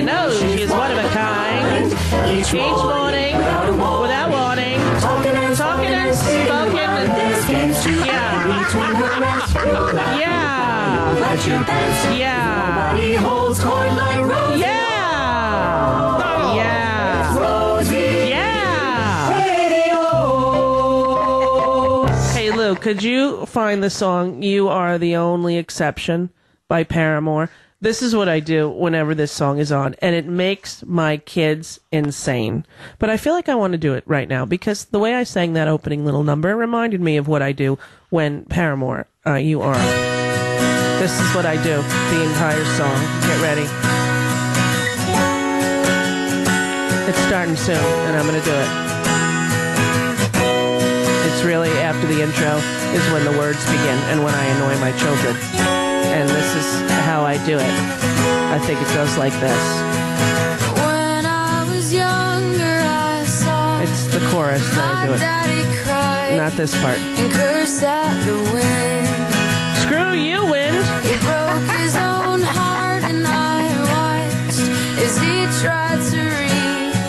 know she's one of a kind. Each morning, without warning, talking and spoken. Yeah. Holds coin like Rosie. Yeah. Rosie. Yeah. Radio. Hey, Lou, could you find the song "You Are the Only Exception" by Paramore? This is what I do whenever this song is on, and it makes my kids insane. But I feel like I want to do it right now because the way I sang that opening little number reminded me of what I do when Paramore, You Are. This is what I do, the entire song. Get ready. It's starting soon, and I'm going to do it. It's really after the intro is when the words begin and when I annoy my children. And this is how I do it. I think it goes like this. When I was younger, I saw it's the chorus that I do it. Not this part. And cursed at the wind. Screw you, wind. He broke his own heart, and I watched as he tried to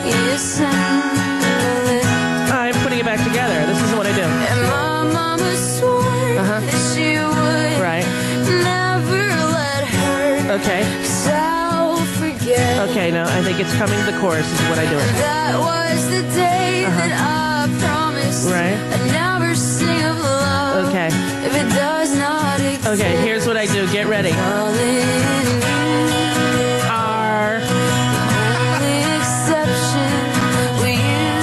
reassemble it. I'm putting it back together. This is what I do. And my mama swore that she would never let her okay. self forget. Okay, no, I think it's coming to the chorus. This is what I do. That was the day that I promised I'd never sing of love. Okay. If it does not exist. Okay, here's what I do. Get ready. R. Only exception with you.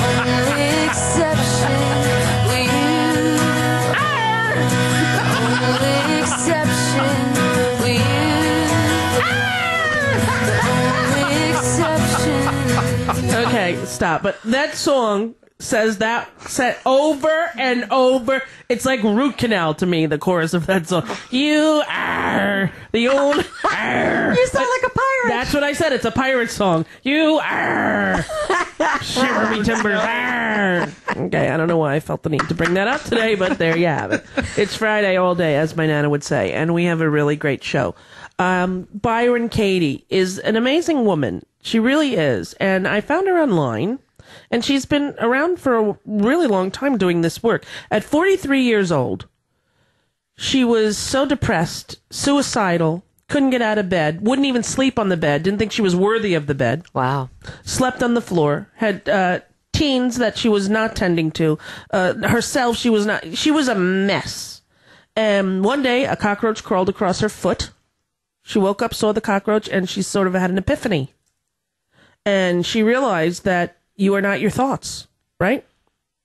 Only exception with you. Only exception with you. Only exception. Okay, stop. But that song says that set over and over. It's like root canal to me, the chorus of that song. You are the old... You sound like a pirate. That's what I said. It's a pirate song. You are... Shiver me timbers. Okay, I don't know why I felt the need to bring that up today, but there you have it. It's Friday all day, as my Nana would say, and we have a really great show. Byron Katie is an amazing woman. She really is. And I found her online. And she's been around for a really long time doing this work. At 43 years old, she was so depressed, suicidal, couldn't get out of bed, wouldn't even sleep on the bed, didn't think she was worthy of the bed. Wow. Slept on the floor, had teens that she was not tending to. Herself, she was a mess. And one day, a cockroach crawled across her foot. She woke up, saw the cockroach, and she sort of had an epiphany. And she realized that you are not your thoughts, right?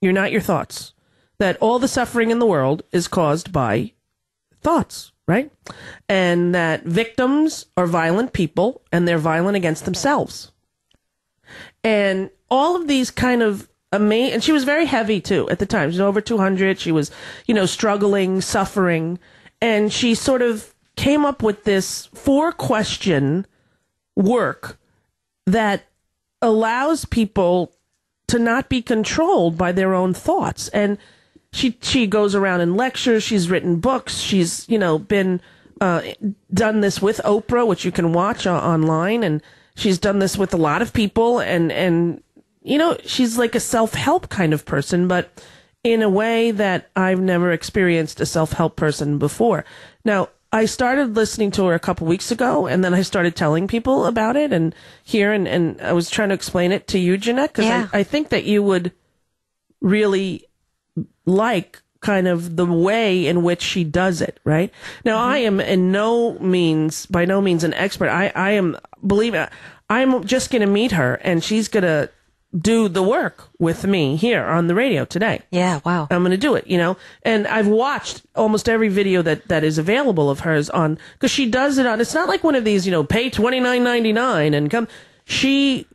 You're not your thoughts. That all the suffering in the world is caused by thoughts, right? And that victims are violent people, and they're violent against themselves. And all of these kind of amazing... And she was very heavy, too, at the time. She was over 200. She was, struggling, suffering. And she sort of came up with this 4-question work that allows people to not be controlled by their own thoughts. And she goes around and lectures. She's written books. She's, been done this with Oprah, which you can watch online. And she's done this with a lot of people. And she's like a self-help kind of person, but in a way that I've never experienced a self-help person before. Now, I started listening to her a couple weeks ago, and then I started telling people about it and I was trying to explain it to you, Jeanette, because I think that you would really like kind of the way in which she does it, right? Now, I am by no means an expert. I'm just going to meet her, and she's going to do the work with me here on the radio today. Yeah, wow. I'm going to do it, And I've watched almost every video that is available of hers on, because she does it on, it's not like one of these, pay $29.99 and come. She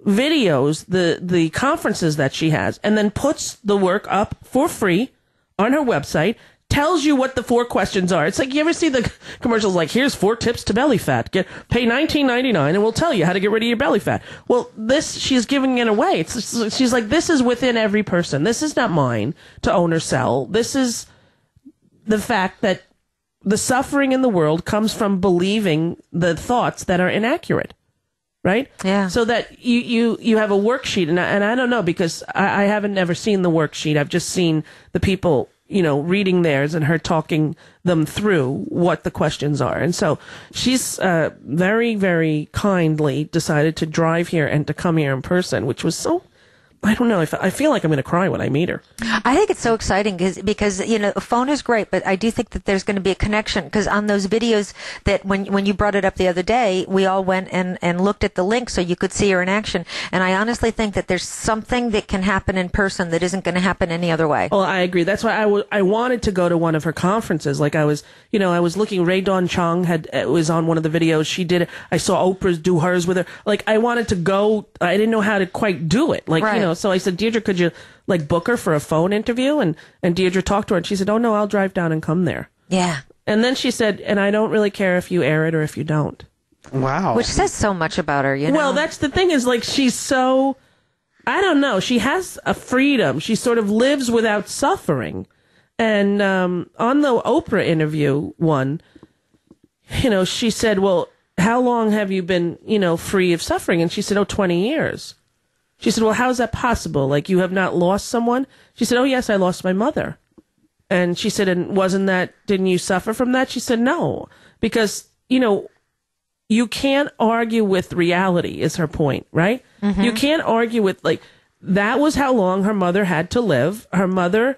videos the conferences that she has and then puts the work up for free on her website, tells you what the 4 questions are. It's like, you ever see the commercials like, here's 4 tips to belly fat. Pay $19.99 and we'll tell you how to get rid of your belly fat. Well, she's giving it away. She's like, this is within every person. This is not mine to own or sell. This is the fact that the suffering in the world comes from believing the thoughts that are inaccurate. Right? Yeah. So that you have a worksheet, and I don't know, because I haven't never seen the worksheet. I've just seen the people, reading theirs and her talking them through what the questions are. And so she's very, very kindly decided to drive here and to come here in person, which was so, I don't know, I feel like I'm going to cry when I meet her. I think it's so exciting because a phone is great, but I do think that there's going to be a connection, because on those videos that when you brought it up the other day, we all went and looked at the link so you could see her in action. And I honestly think that there's something that can happen in person that isn't going to happen any other way. Well, I agree. That's why I wanted to go to one of her conferences. Like I was looking, Ray Dawn Chong was on one of the videos. She did it. I saw Oprah do hers with her. Like I wanted to go. I didn't know how to quite do it. Like, right. So I said, Deirdre, could you book her for a phone interview? And Deirdre talked to her and she said, oh no, I'll drive down and come there. Yeah. And then she said, and I don't really care if you air it or if you don't. Wow. Which says so much about her, Well, that's the thing is, like, she's so, I don't know, she has a freedom. She sort of lives without suffering. And on the Oprah interview one, she said, well, how long have you been, free of suffering? And she said, 20 years. She said, well, how is that possible? Like, you have not lost someone? She said, oh, yes, I lost my mother. And she said, and didn't you suffer from that? She said, no, because, you can't argue with reality is her point, right? Mm-hmm. You can't argue with, like, that was how long her mother had to live. Her mother,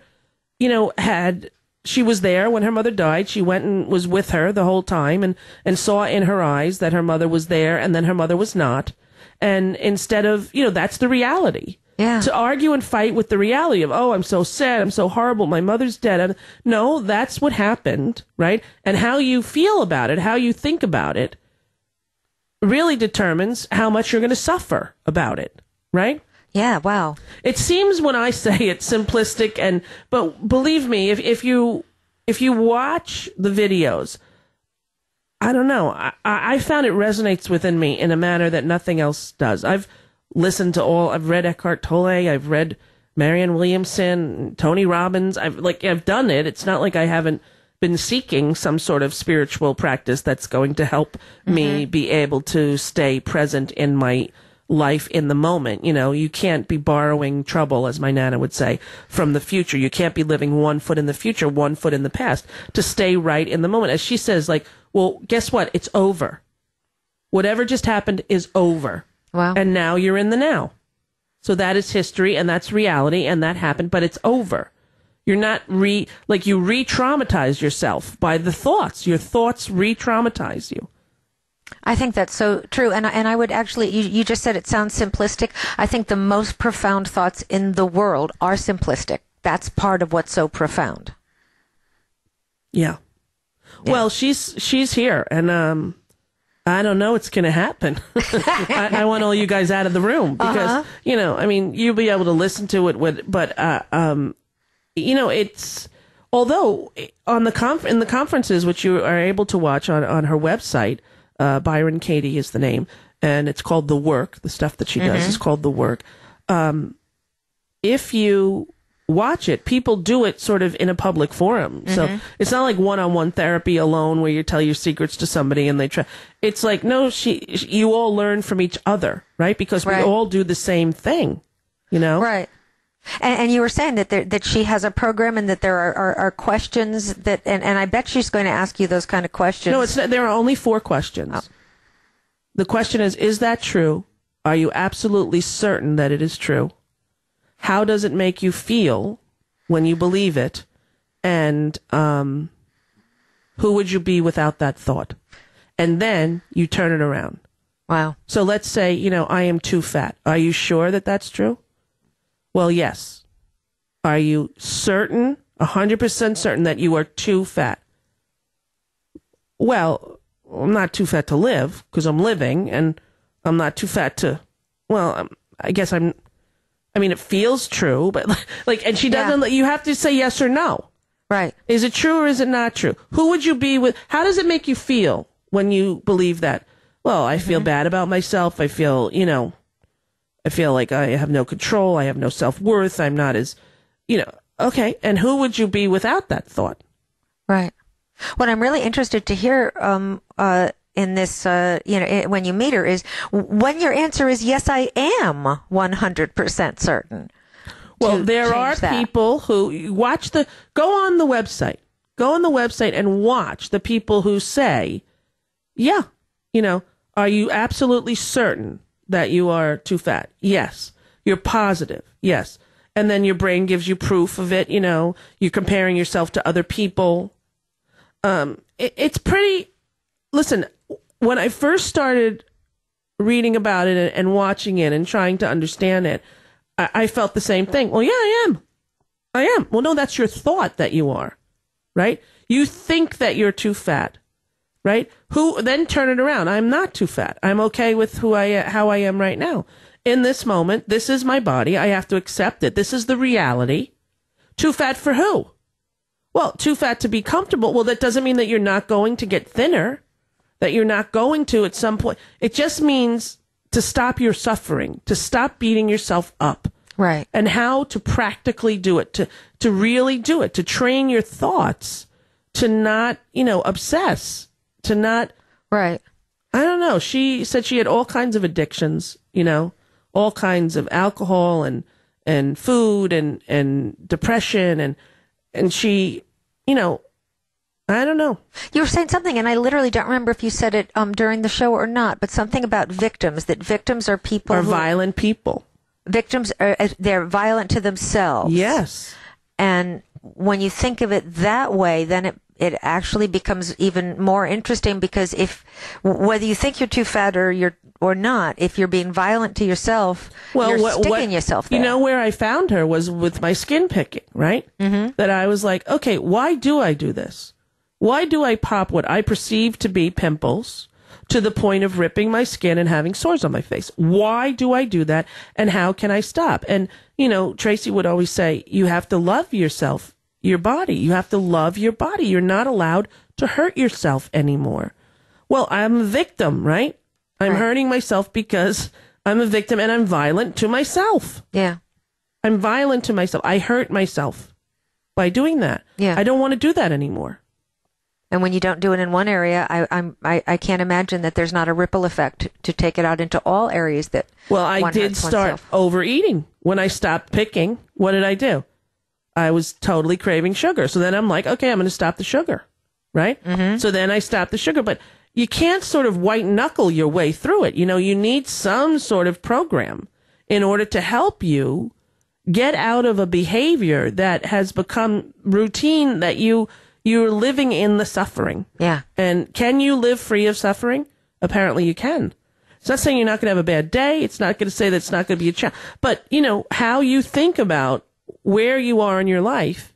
she was there when her mother died. She went and was with her the whole time and saw in her eyes that her mother was there and then her mother was not. And instead of, that's the reality. Yeah. To argue and fight with the reality of, oh, I'm so sad, I'm so horrible, my mother's dead. No, that's what happened, right? And how you feel about it, how you think about it, really determines how much you're going to suffer about it, right? Yeah, wow. It seems when I say it's simplistic, but believe me, if you watch the videos, I don't know. I found it resonates within me in a manner that nothing else does. I've listened to I've read Eckhart Tolle, I've read Marianne Williamson, Tony Robbins. I've done it. It's not like I haven't been seeking some sort of spiritual practice that's going to help me be able to stay present in my life in the moment. You can't be borrowing trouble, as my Nana would say, from the future. You can't be living 1 foot in the future, 1 foot in the past, to stay right in the moment. As she says, like, well, guess what? It's over. Whatever just happened is over. Wow. And now you're in the now. So that is history and that's reality and that happened, but it's over. You're not you re-traumatize yourself by the thoughts. Your thoughts re-traumatize you. I think that's so true. And I would actually, you just said it sounds simplistic. I think the most profound thoughts in the world are simplistic. That's part of what's so profound. Yeah. Well, she's here, and I don't know what's going to happen. I want all you guys out of the room because you'll be able to listen to it. But it's although in the conferences which you are able to watch on her website, Byron Katie is the name, and it's called The Work. The stuff that she does is called The Work. If you watch it, people do it sort of in a public forum. So it's not like one-on-one therapy alone where you tell your secrets to somebody and they try. It's like, no, you all learn from each other, right? Because we all do the same thing, Right. And you were saying that she has a program and that there are questions that, and I bet she's going to ask you those kind of questions. No, it's not, there are only 4 questions. Oh. The question is that true? Are you absolutely certain that it is true? How does it make you feel when you believe it? And who would you be without that thought? And then you turn it around. Wow. So let's say, I am too fat. Are you sure that that's true? Well, yes. Are you certain, 100% certain that you are too fat? Well, I'm not too fat to live because I'm living, and I'm not too fat to, I guess it feels true, but and she doesn't, you have to say yes or no. Right. Is it true or is it not true? Who would you be with? How does it make you feel when you believe that? Well, I feel bad about myself. I feel, I feel like I have no control. I have no self-worth. I'm not as, okay. And who would you be without that thought? Right. What I'm really interested to hear in this, when you meet her, is when your answer is yes, I am 100% certain. Well, there are people who go on the website and watch the people who say, yeah, are you absolutely certain that you are too fat? Yes. You're positive. Yes. And then your brain gives you proof of it. You're comparing yourself to other people. It's pretty, listen, when I first started reading about it and watching it and trying to understand it, I felt the same thing. Well, yeah, I am. Well, no, that's your thought that you are, right? You think that you're too fat, right? Then turn it around. I'm not too fat. I'm okay with how I am right now. In this moment, this is my body. I have to accept it. This is the reality. Too fat for who? Well, too fat to be comfortable. Well, that doesn't mean that you're not going to get thinner, that you're not going to at some point. It just means to stop your suffering, to stop beating yourself up. Right. And how to practically do it, to really do it, to train your thoughts, to not, obsess, to not. Right. I don't know. She said she had all kinds of addictions, all kinds of alcohol and food and depression and she, I don't know. You were saying something, and I literally don't remember if you said it during the show or not, but something about victims, that victims are people violent people. Victims they're violent to themselves. Yes. And when you think of it that way, then it actually becomes even more interesting, because whether you think you're too fat or not, if you're being violent to yourself, you're sticking yourself there. Where I found her was with my skin picking, right? Mm-hmm. That I was like, okay, why do I do this? Why do I pop what I perceive to be pimples to the point of ripping my skin and having sores on my face? Why do I do that? And how can I stop? And, Tracy would always say, you have to love yourself, your body. You have to love your body. You're not allowed to hurt yourself anymore. Well, I'm a victim, right? I'm hurting myself because I'm a victim and I'm violent to myself. Yeah. I'm violent to myself. I hurt myself by doing that. Yeah. I don't want to do that anymore. And when you don't do it in one area, I can't imagine that there's not a ripple effect to take it out into all areas that. Well, I did start overeating when I stopped picking. What did I do? I was totally craving sugar. So then I'm like, okay, I'm going to stop the sugar, right? Mm-hmm. So then I stopped the sugar, but you can't sort of white knuckle your way through it. You need some sort of program in order to help you get out of a behavior that has become routine, that you're living in the suffering. Yeah. And can you live free of suffering? Apparently you can. It's not saying you're not going to have a bad day. It's not going to say that it's not going to be a challenge. But, how you think about where you are in your life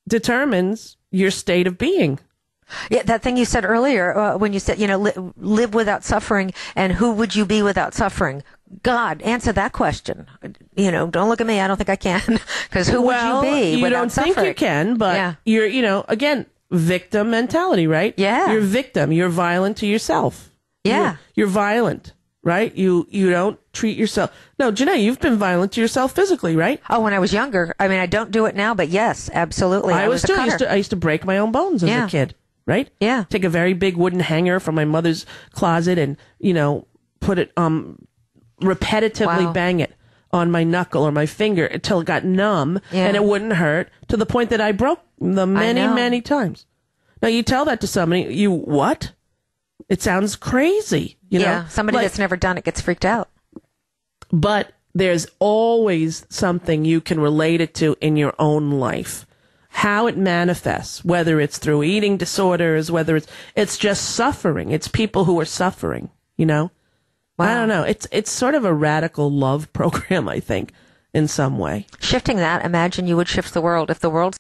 determines your state of being. Yeah, that thing you said earlier when you said, live without suffering, and who would you be without suffering? God, answer that question. Don't look at me. I don't think I can. Because who would you be without suffering? You don't think you can, but you're, again, victim mentality, right? Yeah. You're a victim. You're violent to yourself. Yeah. You're violent, right? You don't treat yourself. No, Janae, you've been violent to yourself physically, right? Oh, when I was younger. I mean, I don't do it now, but yes, absolutely. I was too. I used to break my own bones as a kid, right? Yeah. Take a very big wooden hanger from my mother's closet and, put it, repetitively bang it on my knuckle or my finger until it got numb and it wouldn't hurt, to the point that I broke them many times. Now, you tell that to somebody, what? It sounds crazy, somebody that's never done it gets freaked out. But there's always something you can relate it to in your own life. How it manifests, whether it's through eating disorders, whether it's just suffering. It's people who are suffering, Wow. I don't know. It's sort of a radical love program, I think, in some way. Shifting that, imagine you would shift the world. If the world